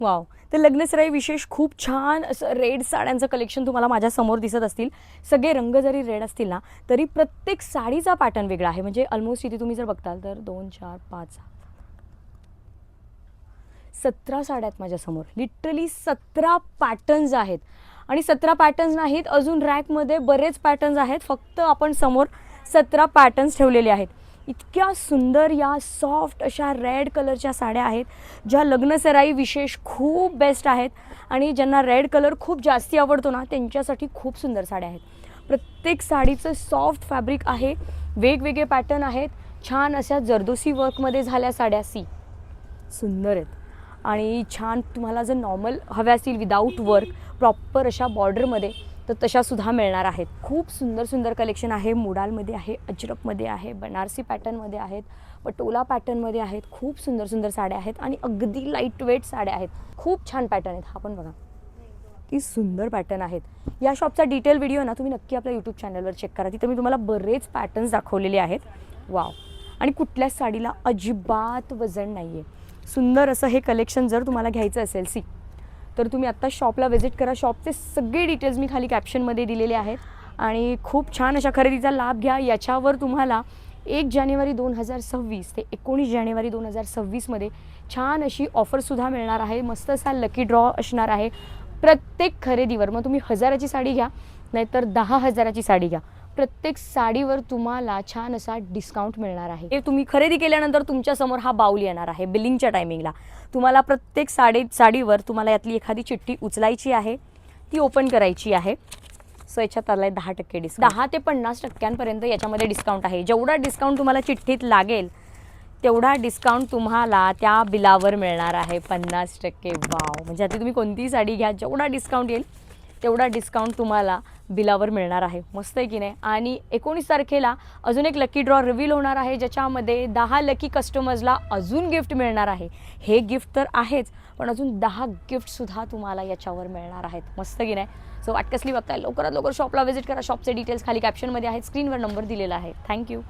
Wow. तर लग्नसराई विशेष खूप छान असं रेड साड्यांचं कलेक्शन तुम्हाला माझ्यासमोर दिसत असतील. सगळे रंग जरी रेड असतील ना तरी प्रत्येक साडीचा पॅटर्न वेगळा आहे. म्हणजे ऑलमोस्ट इथे तुम्ही जर बघताल तर 2 4 5 17 साड्या आहेत माझ्यासमोर. लिटरली 17 पॅटर्न्स आहेत. आणि 17 पॅटर्न्स नाहीत, अजून रॅकमध्ये बरेच पॅटर्न्स आहेत. फक्त आपण समोर 17 पॅटर्न्स ठेवलेले आहेत. इतक्या सुंदर या सॉफ्ट अशा रेड कलरच्या साड्या आहेत ज्या लग्नसराई विशेष खूप बेस्ट आहेत. आणि ज्यांना रेड कलर खूप जास्ती आवडतो ना त्यांच्यासाठी खूप सुंदर साड्या आहेत. प्रत्येक साडीचं सॉफ्ट फॅब्रिक आहे, वेगवेगळे पॅटर्न आहेत. छान अशा जरदोसी वर्कमध्ये झाल्या साड्या सुंदर आहेत. आणि छान तुम्हाला जर नॉर्मल हव्या असतील विदाऊट वर्क प्रॉपर अशा बॉर्डरमध्ये तर तशासुद्धा मिळणार आहेत. खूप सुंदर सुंदर कलेक्शन आहे. मुडालमध्ये आहे, अजरकमध्ये आहे, बनारसी पॅटर्नमध्ये आहेत, पटोला पॅटर्नमध्ये आहेत. खूप सुंदर सुंदर साड्या आहेत आणि अगदी लाईट वेट साड्या आहेत. खूप छान पॅटर्न आहेत. हा पण बघा किती सुंदर पॅटर्न आहेत. या शॉपचा डिटेल व्हिडिओ ना तुम्ही नक्की आपल्या यूट्यूब चॅनलवर चेक करा. तिथं मी तुम्हाला बरेच पॅटर्न्स दाखवलेले आहेत. वाव. आणि कुठल्याच साडीला अजिबात वजन नाही आहे. सुंदर असं हे कलेक्शन जर तुम्हाला घ्यायचं असेल तर तुम्ही आत्ता शॉपला व्हिजिट करा. शॉपचे सगळे डिटेल्स मी खाली कॅप्शनमध्ये दिलेले आहेत. आणि खूप छान अशा खरेदीचा लाभ घ्या. याच्यावर तुम्हाला 1 जानेवारी 2026 ते 19 जानेवारी 2026मध्ये छान अशी ऑफरसुद्धा मिळणार आहे. मस्त असा लकी ड्रॉ असणार आहे प्रत्येक खरेदीवर. मग तुम्ही 1000ची साडी घ्या नाहीतर 10,000ची साडी घ्या, प्रत्येक साडीवर तुम्हाला छान असा डिस्काउंट मिळणार आहे. हे तुम्ही खरेदी केल्यानंतर तुमच्यासमोर हा बाऊल येणार आहे. बिलिंगच्या टायमिंगला तुम्हाला प्रत्येक साडीवर तुम्हाला यातली एखादी चिठ्ठी उचलायची आहे, ती ओपन करायची आहे. सो याच्यात आला आहे 10% डिस्काउंट. 10 ते 50% याच्यामध्ये डिस्काउंट आहे. जेवढा डिस्काउंट तुम्हाला चिठ्ठीत लागेल तेवढा डिस्काउंट तुम्हाला त्या बिलावर मिळणार आहे. 50%. वाव. म्हणजे आता तुम्ही कोणतीही साडी घ्या, जेवढा डिस्काउंट येईल तेवढा डिस्काउंट तुम्हाला बिलावर मिळणार आहे. मस्त आहे की नाही. आणि 19 तारखेला अजून एक लकी ड्रॉ रिव्हील होणार आहे ज्याच्यामध्ये 10 लकी कस्टमर्सला अजून गिफ्ट मिळणार आहे. हे गिफ्ट तर आहेच पण अजून 10 गिफ्टसुद्धा तुम्हाला याच्यावर मिळणार आहेत. मस्त की नाही. सो वाट कसली बघताय, लवकरात लवकर शॉपला व्हिजिट करा. शॉपचे डिटेल्स खाली कॅप्शनमध्ये आहेत, स्क्रीनवर नंबर दिलेला आहे. थँक्यू.